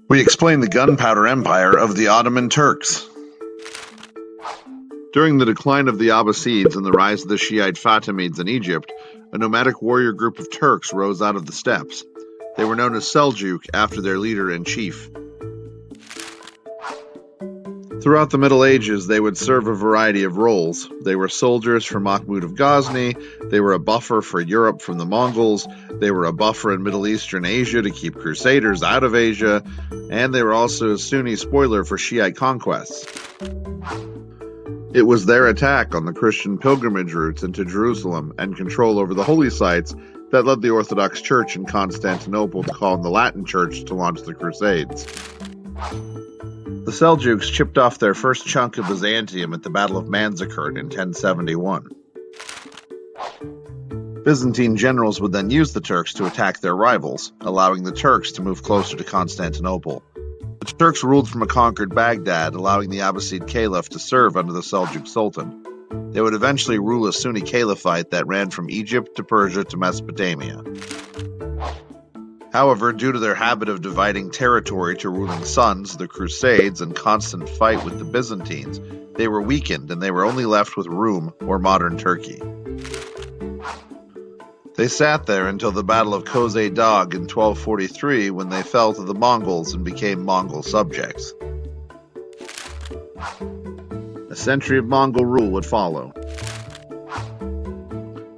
We explain the gunpowder empire of the Ottoman Turks. During the decline of the Abbasids and the rise of the Shiite Fatimids in Egypt, a nomadic warrior group of Turks rose out of the steppes. They were known as Seljuk after their leader-in-chief. Throughout the Middle Ages, they would serve a variety of roles. They were soldiers for Mahmud of Ghazni, they were a buffer for Europe from the Mongols, they were a buffer in Middle Eastern Asia to keep crusaders out of Asia, and they were also a Sunni spoiler for Shiite conquests. It was their attack on the Christian pilgrimage routes into Jerusalem and control over the holy sites that led the Orthodox Church in Constantinople to call on the Latin Church to launch the Crusades. The Seljuks chipped off their first chunk of Byzantium at the Battle of Manzikert in 1071. Byzantine generals would then use the Turks to attack their rivals, allowing the Turks to move closer to Constantinople. The Turks ruled from a conquered Baghdad, allowing the Abbasid Caliph to serve under the Seljuk Sultan. They would eventually rule a Sunni caliphate that ran from Egypt to Persia to Mesopotamia. However, due to their habit of dividing territory to ruling sons, the Crusades, and constant fight with the Byzantines, they were weakened and they were only left with Rum, or modern Turkey. They sat there until the Battle of Koz-e-Dagh in 1243 when they fell to the Mongols and became Mongol subjects. A century of Mongol rule would follow.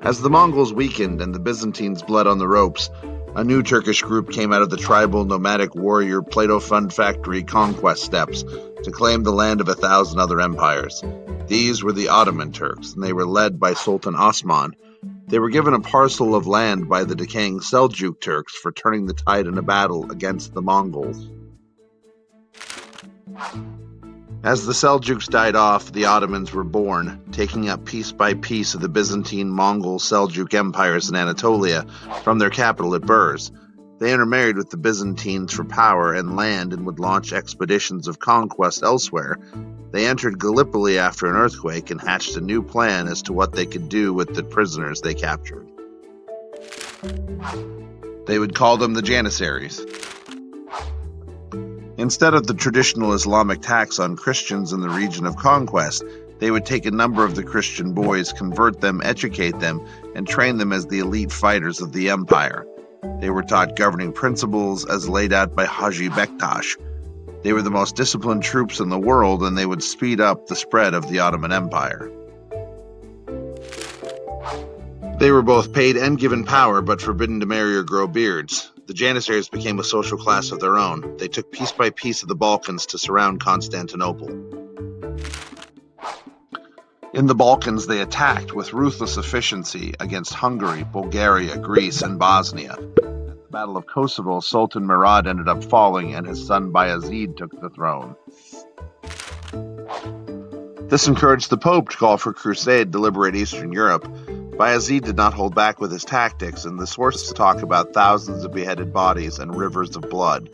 As the Mongols weakened and the Byzantines bled on the ropes, a new Turkish group came out of the tribal nomadic warrior Plato Fun Factory conquest steppes to claim the land of 1,000 other empires. These were the Ottoman Turks, and they were led by Sultan Osman. They were given a parcel of land by the decaying Seljuk Turks for turning the tide in a battle against the Mongols. As the Seljuks died off, the Ottomans were born, taking up piece by piece of the Byzantine, Mongol, Seljuk empires in Anatolia from their capital at Burz. They intermarried with the Byzantines for power and land and would launch expeditions of conquest elsewhere. They entered Gallipoli after an earthquake and hatched a new plan as to what they could do with the prisoners they captured. They would call them the Janissaries. Instead of the traditional Islamic tax on Christians in the region of conquest, they would take a number of the Christian boys, convert them, educate them, and train them as the elite fighters of the empire. They were taught governing principles as laid out by Haji Bektash. They were the most disciplined troops in the world, and they would speed up the spread of the Ottoman Empire. They were both paid and given power, but forbidden to marry or grow beards. The Janissaries became a social class of their own. They took piece by piece of the Balkans to surround Constantinople. In the Balkans, they attacked with ruthless efficiency against Hungary, Bulgaria, Greece, and Bosnia. At the Battle of Kosovo, Sultan Murad ended up falling, and his son Bayezid took the throne. This encouraged the Pope to call for crusade to liberate Eastern Europe. Bayezid did not hold back with his tactics, and the sources talk about thousands of beheaded bodies and rivers of blood.